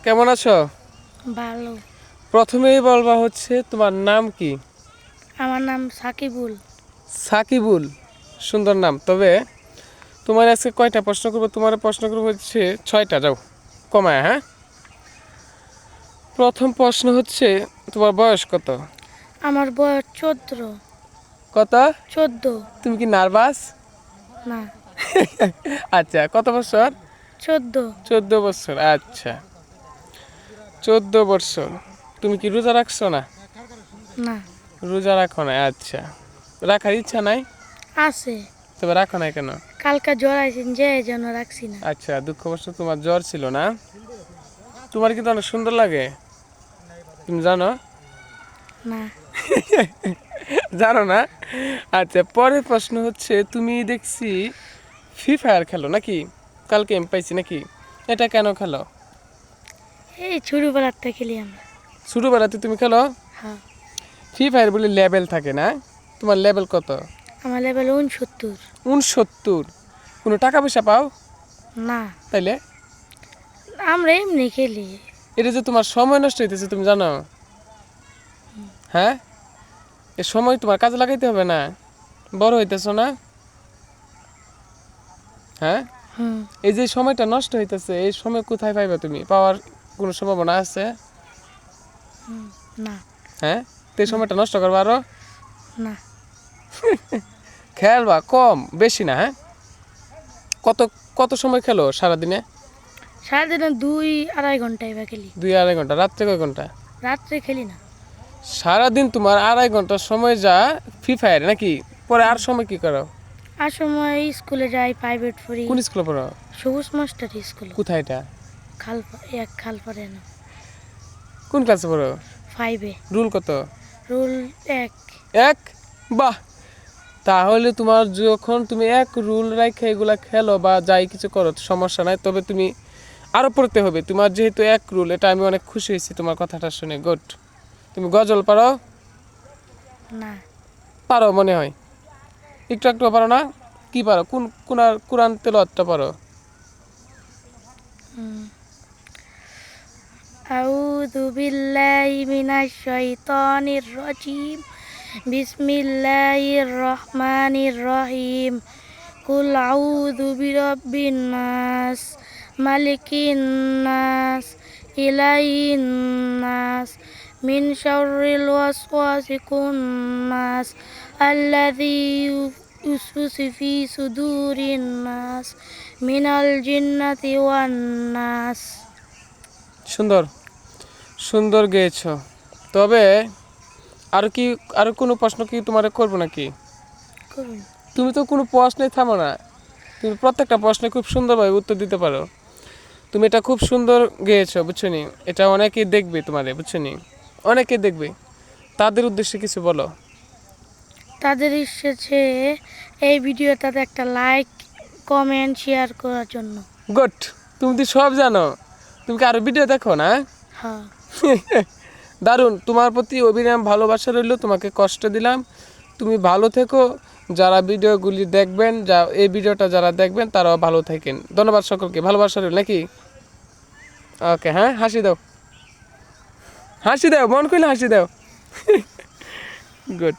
কেমন আছো? ভালো। প্রথমেই বলবা হচ্ছে তোমার নাম কি? আমার নাম সাকিবুল। সাকিবুল, সুন্দর নাম। তবে তোমার আজকে কয়টা প্রশ্ন করবো? তোমার প্রশ্ন করবো হচ্ছে 6টা। যাও কমায়, হ্যাঁ। প্রথম প্রশ্ন হচ্ছে তোমার বয়স কত? আমার বয়স 14। কত? 14। তুমি কি নার্ভাস? না, আচ্ছা, কত বছর? 14। 14 বছর। আচ্ছা, 14 বছর। তুমি কি রোজা রাখছো না? না, রোজা রাখো না। আচ্ছা, রাখার ইচ্ছা নাই? আছে। তবে রাখো না কেন? কালকে জ্বর আইছেন যে এই জন্য রাখছি না। আচ্ছা, দুঃখবশত তোমার জ্বর ছিল না। তোমার কিন্তু অনেক সুন্দর লাগে, তুমি জানো? না, জানো না? আচ্ছা, পরের প্রশ্ন হচ্ছে তুমি দেখছি ফ্রি ফায়ার খেলো নাকি? কালকে আমি পাইছি নাকি? এটা কেন খেলো? এই ছোটবেলার থেকে খেলি আমরা। ছোটবেলাতে তুমি খেলো? হ্যাঁ। ফ্রি ফায়ার বলে লেভেল থাকে না? তোমার লেভেল কত? আমার লেভেল 69। 69। কোনো টাকা পয়সা পাও? না, তাইলে আমরা এমনি খেলি। এটা যে তোমার সময় নষ্ট হইতেছে, তুমি জানো? হ্যাঁ, এ সময় তোমার কাজে লাগাইতে হবে না? বড় হইতেছো না? হ্যাঁ, হুম। এই যে সময়টা নষ্ট হইতেছে, এই সময় কোথায় পাইবা? তুমি পাওয়ার কোনো সম্ভাবনা আছে? না, হ্যাঁ, তো এই সময়টা নষ্ট করবা আরো? না। খেলবা কম, বেশি না। হ্যাঁ, কত কত সময় খেলো সারাদিনে? সারাদিনে 2-2.5 ঘন্টা এবার খেলি। 2-2.5 ঘন্টা। রাত্রে কয় ঘন্টা? রাত্রে খেলি না। সারাদিন তোমার 2.5 ঘন্টা সময় যা ফ্রি ফায়ার নাকি? পরে আর সময় কি করো? আর সময় স্কুলে যাই, প্রাইভেট পড়ি। কোন স্কুলে পড়ো? সবুজ মাস্টার স্কুল। কোথায় এটা? খাল পরে না। কোন ক্লাসে পড়ো? 5-এ। রুল কত? রুল 1। 1? বাহ, তাহলে তোমার যখন তুমি এক রুল রাখে এগুলা খেলো বা যাই কিছু করো সমস্যা নাই। তবে তুমি আরো পড়তে হবে। তোমার যেহেতু এক রুল, এটা আমি অনেক খুশি হয়েছি তোমার কথাটা শুনে। গুড। তুমি গজল পারো? না, পারো মনে হয়, একটু একটু পারো না? কি পারো? কোন কোন কোরআন তেলাওয়াতটা পারো? আউযু বিল্লাহি মিনাশ শাইতানির রাজিম। বিসমিল্লাহির রহমানির রহিম। কুল আউযু বিরাব্বিন নাস, মালিকিন নাস, ইলাহিন নাস, মিন শাররিল ওয়াসওয়াসিকুন নাস, আল্লাযী ইউসওয়িসু ফি সুদুরিন নাস, মিনাল জিন্নাতি ওয়ান নাস। সুন্দর, সুন্দর গেয়েছো। তবে আর কোনো প্রশ্ন কি তোমারে করবো নাকি? করুন। তুমি তো কোনো প্রশ্নে থামো না, তুমি প্রত্যেকটা প্রশ্নে খুব সুন্দরভাবে উত্তর দিতে পারো। তুমি এটা খুব সুন্দর গেয়েছো, বুঝছো নি? এটা অনেকেই দেখবে তোমারে, বুঝছো নি? অনেকেই দেখবে, তাদের উদ্দেশ্যে কিছু বলো। তাদের এসেছে এই ভিডিওটাতে একটা লাইক, কমেন্ট, শেয়ার করার জন্য। গুড, তুমি তো সব জানো। তুমি কি আরো ভিডিও দেখো না? হ্যাঁ। দারুণ, তোমার প্রতি অবিরাম ভালোবাসা রইল। তোমাকে কষ্ট দিলাম, তুমি ভালো থেকো। যারা ভিডিওগুলি দেখবেন, এই ভিডিওটা যারা দেখবেন তারাও ভালো থাকেন। ধন্যবাদ সকলকে, ভালোবাসা রইল নাকি? ওকে, হ্যাঁ, হাসি দাও, হাসি দাও, মন খুলে হাসি দাও। গুড।